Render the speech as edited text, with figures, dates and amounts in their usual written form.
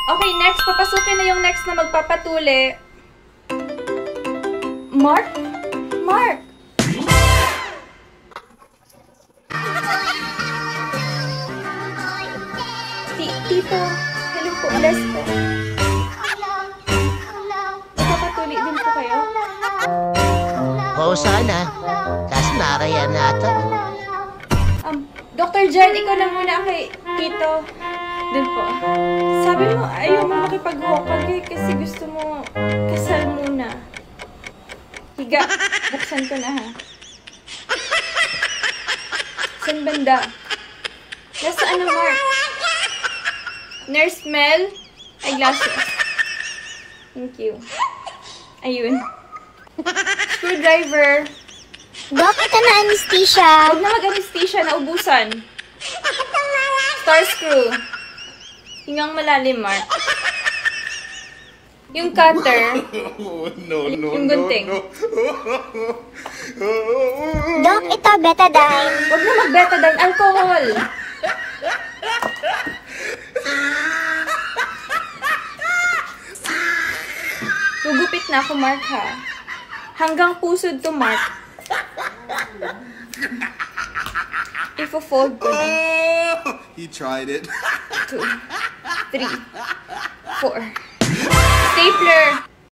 Okay, next. Papasukin na yung next na magpapatuli. Mark? Mark! Tito, hello po, bless po. Magpapatuli din po kayo? Oo, sana. Kaso narayan na ata. Dr. Jen, ikaw lang muna kay Tito. Dun po. Sabi mo, ayaw mo makipag-hokag kasi gusto mo kasal muna. Higa, buksan ko na ha. San banda? Nasaan na, Mark? Nurse Mel? Eyeglasses. Thank you. Ayun. Screwdriver. Dok, ito na anesthesia. Huwag na mag-anesthesia, naubusan. Star screw. Hingang malalim, Mark. Yung cutter. Yung gunting. Dok, ito betadine. Huwag na mag-betadine. Alcohol. Gugupit na ako, Mark, ha? Hanggang pusod to, Mark. Ifo-fold ko na. He tried it. 2, 3, 4. Stapler!